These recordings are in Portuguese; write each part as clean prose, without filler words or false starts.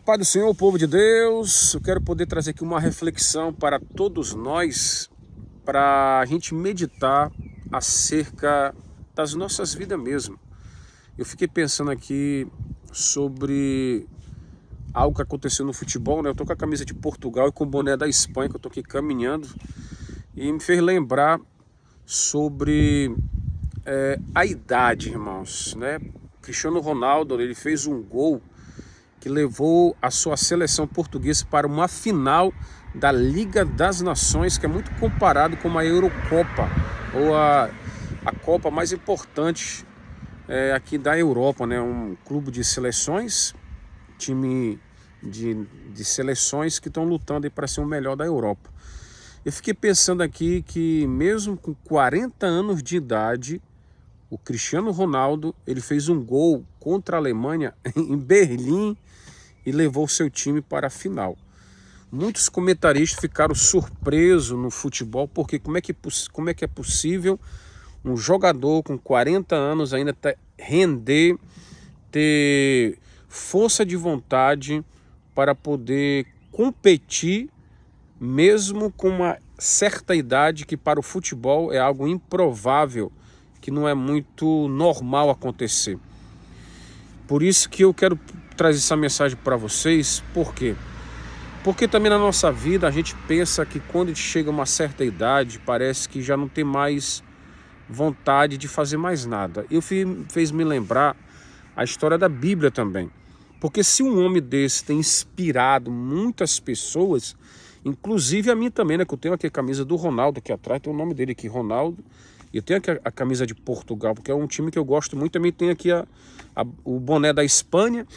Paz do Senhor, povo de Deus. Eu quero poder trazer aqui uma reflexão para todos nós, para a gente meditar acerca das nossas vidas mesmo. Eu fiquei pensando aqui sobre algo que aconteceu no futebol, né? Eu tô com a camisa de Portugal e com o boné da Espanha, que eu tô aqui caminhando, e me fez lembrar sobre a idade, irmãos, né? Cristiano Ronaldo, ele fez um gol que levou a sua seleção portuguesa para uma final da Liga das Nações, que é muito comparado com a Eurocopa, ou a Copa mais importante aqui da Europa, né? Um clube de seleções, time de seleções que estão lutando para ser o melhor da Europa. Eu fiquei pensando aqui que mesmo com 40 anos de idade, o Cristiano Ronaldo, ele fez um gol contra a Alemanha em Berlim e levou seu time para a final. Muitos comentaristas ficaram surpresos no futebol, porque como é que é possível um jogador com 40 anos ainda render, ter força de vontade para poder competir, mesmo com uma certa idade, que para o futebol é algo improvável, que não é muito normal acontecer. Por isso que eu quero trazer essa mensagem para vocês. Por quê? Porque também na nossa vida a gente pensa que quando a gente chega a uma certa idade, parece que já não tem mais vontade de fazer mais nada. Fez me lembrar a história da Bíblia também. Porque se um homem desse tem inspirado muitas pessoas, inclusive a mim também, né? Que eu tenho aqui a camisa do Ronaldo aqui atrás, tem o nome dele aqui, Ronaldo. E eu tenho aqui a camisa de Portugal, porque é um time que eu gosto muito. Também tem aqui o boné da Espanha.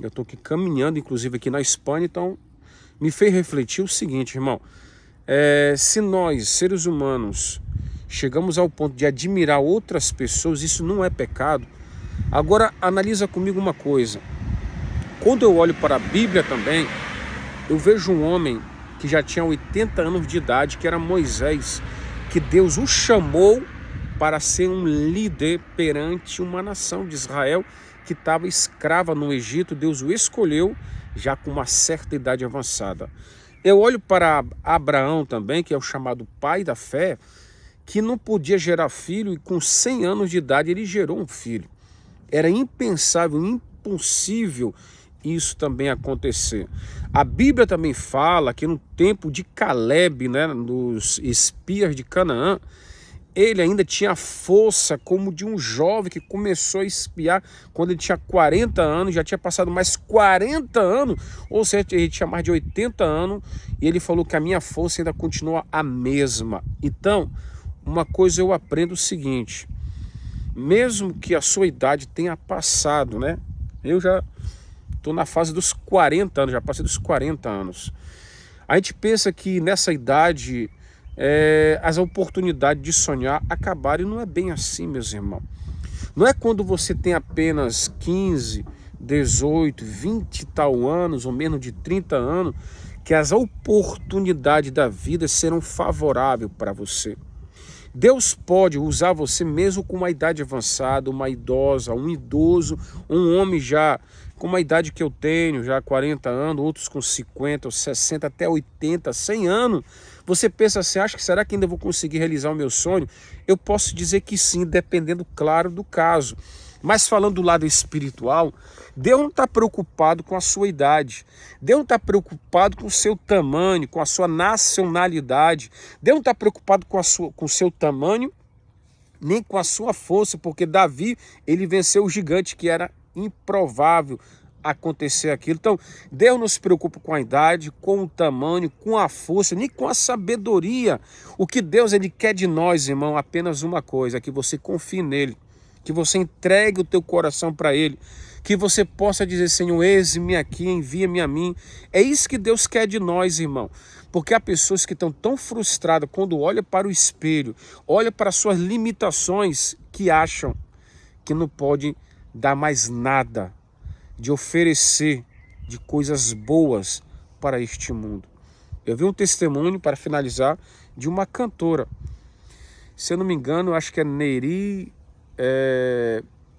Eu estou aqui caminhando, inclusive, aqui na Espanha. Então, me fez refletir o seguinte, irmão. Se nós, seres humanos, chegamos ao ponto de admirar outras pessoas, isso não é pecado. Agora, analisa comigo uma coisa. Quando eu olho para a Bíblia também, eu vejo um homem que já tinha 80 anos de idade, que era Moisés, que Deus o chamou para ser um líder perante uma nação de Israel que estava escrava no Egito. Deus o escolheu já com uma certa idade avançada. Eu olho para Abraão também, que é o chamado pai da fé, que não podia gerar filho, e com 100 anos de idade ele gerou um filho. Era impensável, impossível isso também acontecer. A Bíblia também fala que no tempo de Caleb, né, dos espias de Canaã, ele ainda tinha força como de um jovem que começou a espiar quando ele tinha 40 anos, já tinha passado mais 40 anos, ou seja, ele tinha mais de 80 anos, e ele falou que a minha força ainda continua a mesma. Então, uma coisa eu aprendo o seguinte: mesmo que a sua idade tenha passado, né? Eu já estou na fase dos 40 anos, já passei dos 40 anos. A gente pensa que nessa idade as oportunidades de sonhar acabaram, e não é bem assim, meus irmãos. Não é quando você tem apenas 15, 18, 20 e tal anos, ou menos de 30 anos, que as oportunidades da vida serão favoráveis para você. Deus pode usar você mesmo com uma idade avançada, uma idosa, um idoso, um homem já com uma idade que eu tenho, já 40 anos, outros com 50, 60, até 80, 100 anos. Você pensa assim, acha que será que ainda vou conseguir realizar o meu sonho? Eu posso dizer que sim, dependendo, claro, do caso. Mas falando do lado espiritual, Deus não está preocupado com a sua idade. Deus não está preocupado com o seu tamanho, com a sua nacionalidade. Deus não está preocupado com o seu tamanho, nem com a sua força, porque Davi, ele venceu o gigante, que era improvável acontecer aquilo. Então, Deus não se preocupa com a idade, com o tamanho, com a força, nem com a sabedoria. O que Deus, ele quer de nós, irmão, apenas uma coisa: que você confie nele, que você entregue o teu coração para ele, que você possa dizer: Senhor, eis-me aqui, envia-me a mim. É isso que Deus quer de nós, irmão. Porque há pessoas que estão tão frustradas quando olham para o espelho, olham para suas limitações, que acham que não podem dar mais nada de oferecer de coisas boas para este mundo. Eu vi um testemunho, para finalizar, de uma cantora. Se eu não me engano, eu acho que é Neri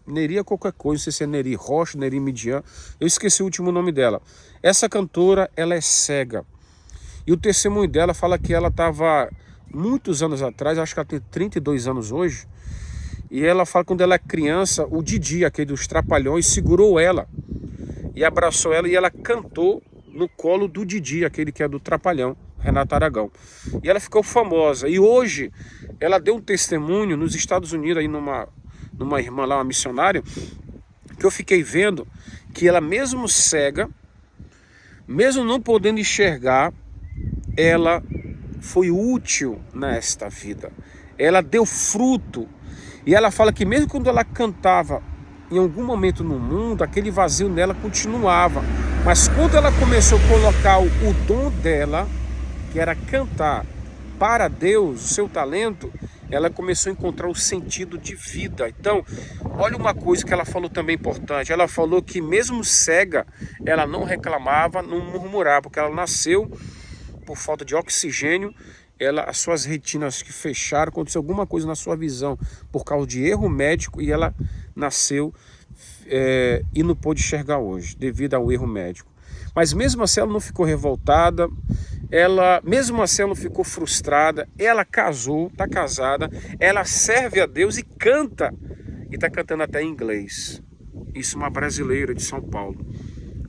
Neri é qualquer coisa, não sei se é Neri Rocha, Neri Midian, eu esqueci o último nome dela. Essa cantora, ela é cega. E o testemunho dela fala que ela estava muitos anos atrás, acho que ela tem 32 anos hoje, e ela fala que quando ela é criança, o Didi, aquele dos Trapalhões, segurou ela e abraçou ela e ela cantou no colo do Didi, aquele que é do Trapalhão, Renato Aragão. E ela ficou famosa. E hoje ela deu um testemunho nos Estados Unidos, aí numa irmã lá, uma missionária, que eu fiquei vendo que ela mesmo cega, mesmo não podendo enxergar, ela foi útil nesta vida. Ela deu fruto. E ela fala que mesmo quando ela cantava em algum momento no mundo, aquele vazio nela continuava. Mas quando ela começou a colocar o dom dela, que era cantar para Deus, o seu talento, ela começou a encontrar o sentido de vida. Então, olha uma coisa que ela falou também importante. Ela falou que mesmo cega, ela não reclamava, não murmurava, porque ela nasceu por falta de oxigênio, as suas retinas que fecharam, aconteceu alguma coisa na sua visão por causa de erro médico e ela nasceu e não pôde enxergar hoje, devido ao erro médico. Mas mesmo assim ela não ficou revoltada, mesmo assim ela não ficou frustrada, ela casou, está casada, ela serve a Deus e canta, e está cantando até em inglês. Isso, uma brasileira de São Paulo.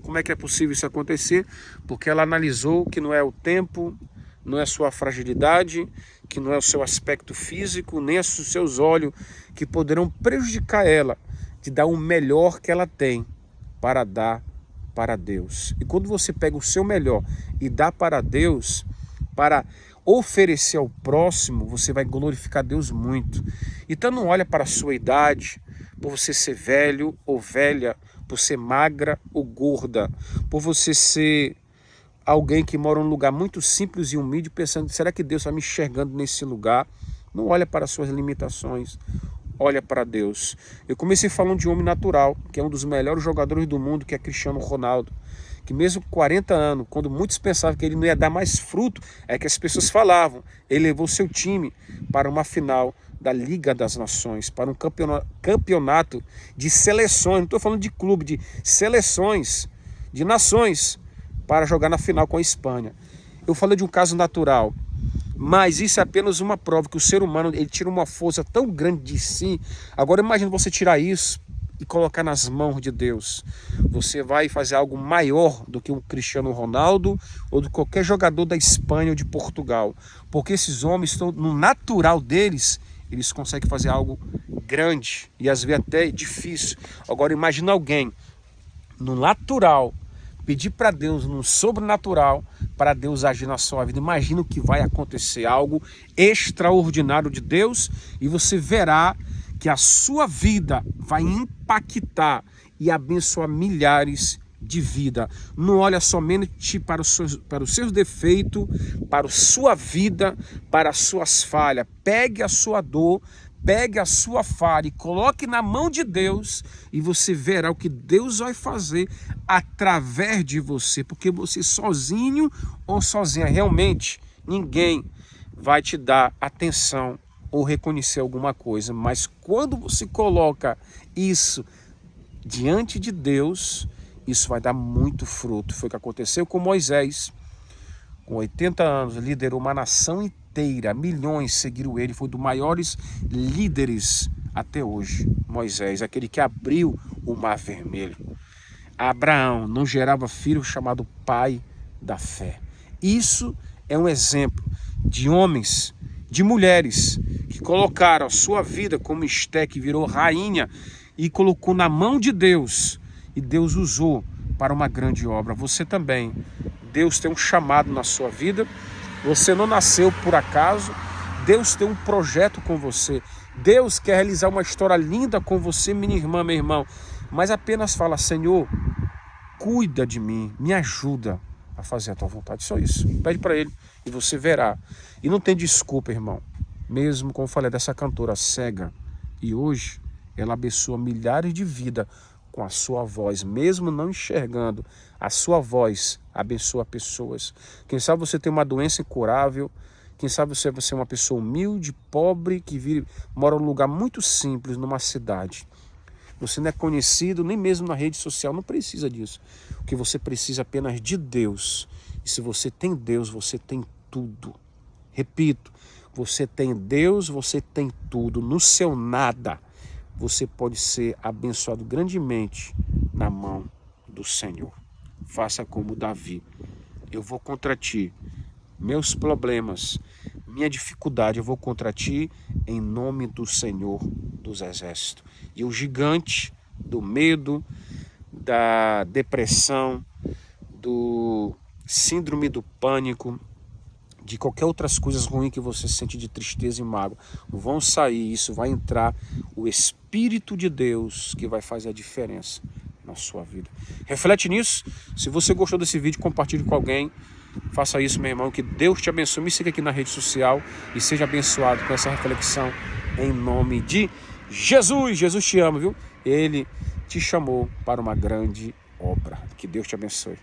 Como é que é possível isso acontecer? Porque ela analisou que não é o tempo, não é a sua fragilidade, que não é o seu aspecto físico, nem os seus olhos, que poderão prejudicar ela de dar o melhor que ela tem para dar para Deus. E quando você pega o seu melhor e dá para Deus, para oferecer ao próximo, você vai glorificar Deus muito. Então não olha para a sua idade, por você ser velho ou velha, por ser magra ou gorda, por você ser alguém que mora num lugar muito simples e humilde, pensando, será que Deus está me enxergando nesse lugar? Não olha para as suas limitações, olha para Deus. Eu comecei falando de um homem natural, que é um dos melhores jogadores do mundo, que é Cristiano Ronaldo, que mesmo com 40 anos, quando muitos pensavam que ele não ia dar mais fruto, é que as pessoas falavam, ele levou seu time para uma final da Liga das Nações, para um campeonato de seleções, não estou falando de clube, de seleções, de nações, para jogar na final com a Espanha. Eu falei de um caso natural, mas isso é apenas uma prova que o ser humano ele tira uma força tão grande de si. Agora imagine você tirar isso e colocar nas mãos de Deus. Você vai fazer algo maior do que o Cristiano Ronaldo ou de qualquer jogador da Espanha ou de Portugal. Porque esses homens estão no natural deles, eles conseguem fazer algo grande e às vezes até difícil. Agora imagine alguém no natural pedir para Deus, no sobrenatural, para Deus agir na sua vida. Imagina o que vai acontecer, algo extraordinário de Deus, e você verá que a sua vida vai impactar e abençoar milhares de vidas. Não olha somente para os seus defeitos, para a sua vida, para as suas falhas. Pegue a sua dor, pegue a sua falha e coloque na mão de Deus, e você verá o que Deus vai fazer através de você, porque você sozinho ou sozinha, realmente ninguém vai te dar atenção ou reconhecer alguma coisa, mas quando você coloca isso diante de Deus, isso vai dar muito fruto. Foi o que aconteceu com Moisés. Com 80 anos, liderou uma nação inteira, milhões seguiram ele, foi um dos maiores líderes até hoje. Moisés, aquele que abriu o Mar Vermelho. Abraão não gerava filho, chamado pai da fé. Isso é um exemplo de homens, de mulheres que colocaram a sua vida como Esté, que virou rainha e colocou na mão de Deus, e Deus usou para uma grande obra. Você também, Deus tem um chamado na sua vida, você não nasceu por acaso, Deus tem um projeto com você, Deus quer realizar uma história linda com você, minha irmã, meu irmão, mas apenas fala, Senhor, cuida de mim, me ajuda a fazer a tua vontade, só isso, pede para Ele e você verá. E não tem desculpa, irmão, mesmo como eu falei dessa cantora cega, e hoje ela abençoa milhares de vidas com a sua voz, mesmo não enxergando, a sua voz abençoa pessoas. Quem sabe você tem uma doença incurável, quem sabe você é uma pessoa humilde, pobre, que mora num lugar muito simples, numa cidade. você não é conhecido nem mesmo na rede social, não precisa disso. O que você precisa é apenas de Deus. E se você tem Deus, você tem tudo. Repito, você tem Deus, você tem tudo. No seu nada, você pode ser abençoado grandemente na mão do Senhor. Faça como Davi. Eu vou contra ti, meus problemas, minha dificuldade, eu vou contra ti em nome do Senhor dos Exércitos. E o gigante do medo, da depressão, do síndrome do pânico, de qualquer outras coisas ruins que você sente de tristeza e mágoa, vão sair, isso vai entrar o Espírito de Deus que vai fazer a diferença na sua vida. Reflete nisso. Se você gostou desse vídeo, compartilhe com alguém. Faça isso, meu irmão. Que Deus te abençoe. Me siga aqui na rede social e seja abençoado com essa reflexão em nome de Jesus. Jesus te ama, viu? Ele te chamou para uma grande obra. Que Deus te abençoe.